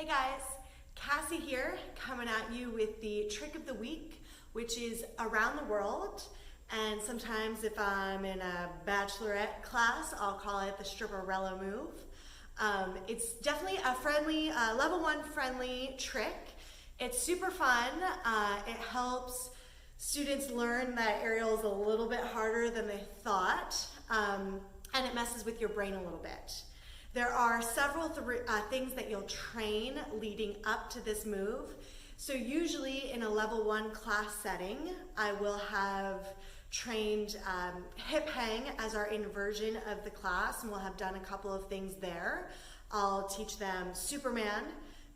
Hey guys, Cassie here, coming at you with the trick of the week, which is around the world. And sometimes if I'm in a bachelorette class, I'll call it the stripperella move. It's definitely a friendly, level 1 friendly trick. It's super fun. It helps students learn that aerial is a little bit harder than they thought, and it messes with your brain a little bit. There are several things that you'll train leading up to this move. So usually in a level 1 class setting, I will have trained hip hang as our inversion of the class, and we'll have done a couple of things there. I'll teach them Superman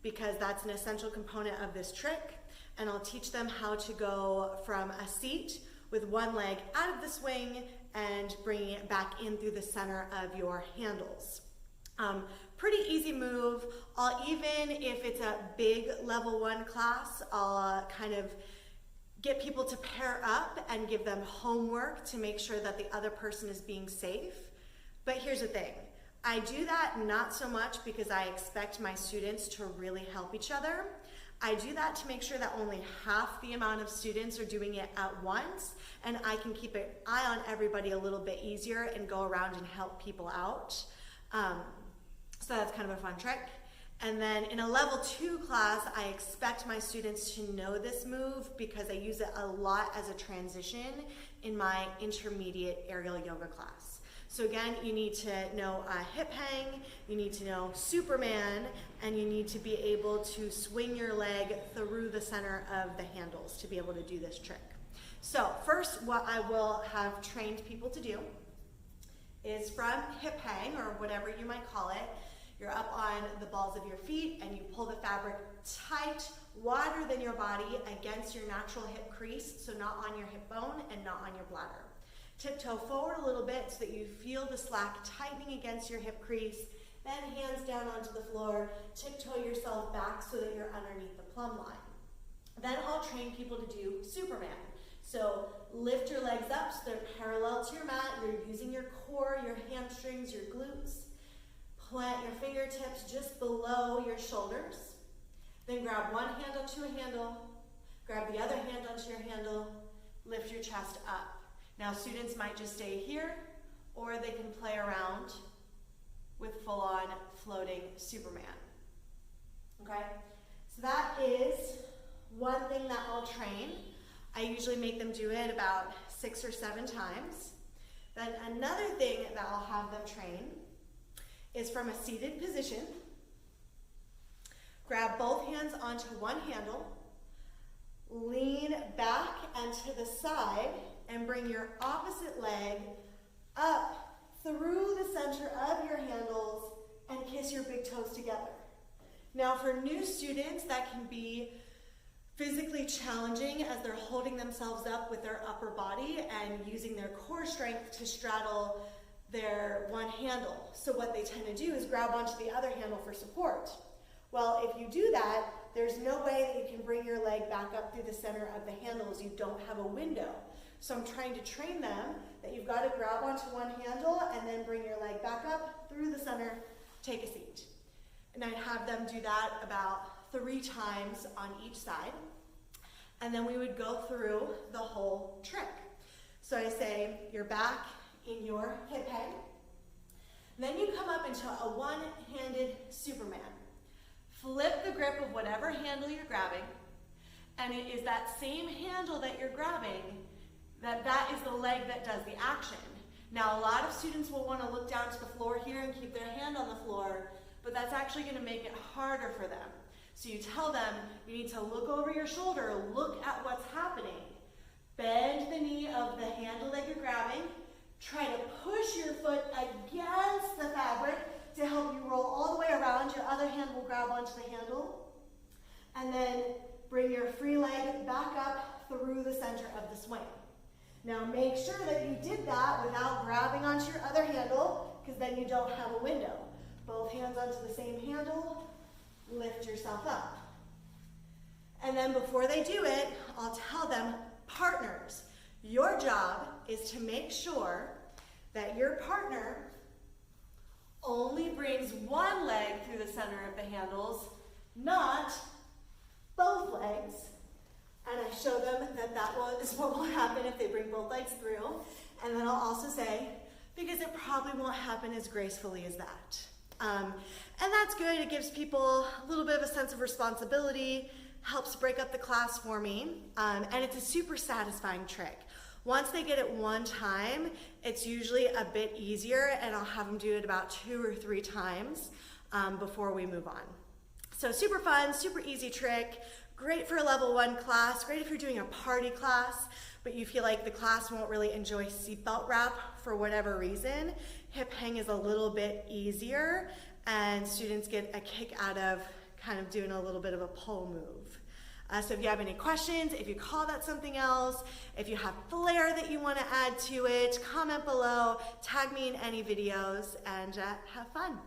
because that's an essential component of this trick, and I'll teach them how to go from a seat with one leg out of the swing and bringing it back in through the center of your handles. Pretty easy move. Even if it's a big level 1 class, I'll kind of get people to pair up and give them homework to make sure that the other person is being safe. But here's the thing. I do that not so much because I expect my students to really help each other. I do that to make sure that only half the amount of students are doing it at once, and I can keep an eye on everybody a little bit easier and go around and help people out. So that's kind of a fun trick. And then in a level 2 class, I expect my students to know this move because I use it a lot as a transition in my intermediate aerial yoga class. So again, you need to know hip hang, you need to know Superman, and you need to be able to swing your leg through the center of the handles to be able to do this trick. So first, what I will have trained people to do is from hip hang, or whatever you might call it. You're up on the balls of your feet and you pull the fabric tight, wider than your body against your natural hip crease, so not on your hip bone and not on your bladder. Tiptoe forward a little bit so that you feel the slack tightening against your hip crease, then hands down onto the floor, tiptoe yourself back so that you're underneath the plumb line. Then I'll train people to do Superman. So lift your legs up so they're parallel to your mat. You're using your core, your hamstrings, your glutes. Plant your fingertips just below your shoulders. Then grab one hand onto a handle, grab the other hand onto your handle, lift your chest up. Now students might just stay here, or they can play around with full-on floating Superman. Okay? So that is one thing that I'll train. I usually make them do it about 6 or 7 times. Then another thing that I'll have them train is from a seated position. Grab both hands onto one handle, lean back and to the side, and bring your opposite leg up through the center of your handles and kiss your big toes together. Now for new students, that can be physically challenging as they're holding themselves up with their upper body and using their core strength to straddle their one handle. So what they tend to do is grab onto the other handle for support. Well, if you do that, there's no way that you can bring your leg back up through the center of the handles. You don't have a window. So I'm trying to train them that you've got to grab onto one handle and then bring your leg back up through the center, take a seat. And I'd have them do that about 3 times on each side. And then we would go through the whole trick. So I say, you're back in your hip hang. Then you come up into a one-handed Superman. Flip the grip of whatever handle you're grabbing, and it is that same handle that you're grabbing, that is the leg that does the action. Now a lot of students will want to look down to the floor here and keep their hand on the floor, but that's actually going to make it harder for them. So you tell them, you need to look over your shoulder, look at what's happening. Bend the knee of the handle that you're grabbing. Try to push your foot against the fabric to help you roll all the way around. Your other hand will grab onto the handle. And then bring your free leg back up through the center of the swing. Now make sure that you did that without grabbing onto your other handle, because then you don't have a window. Both hands onto the same handle, lift yourself up. And then before they do it, I'll tell them, partners, your job is to make sure that your partner only brings one leg through the center of the handles not both legs. And I show them that is what will happen if they bring both legs through. And then I'll also say, because it probably won't happen as gracefully as that. And that's good. It gives people a little bit of a sense of responsibility, helps break up the class for me, and it's a super satisfying trick. Once they get it one time, it's usually a bit easier, and I'll have them do it about 2 or 3 times before we move on. So super fun, super easy trick, great for a level 1 class, great if you're doing a party class, but you feel like the class won't really enjoy seatbelt wrap for whatever reason. Hip hang is a little bit easier, and students get a kick out of kind of doing a little bit of a pole move. So if you have any questions, if you call that something else, if you have flair that you want to add to it, comment below, tag me in any videos, and have fun.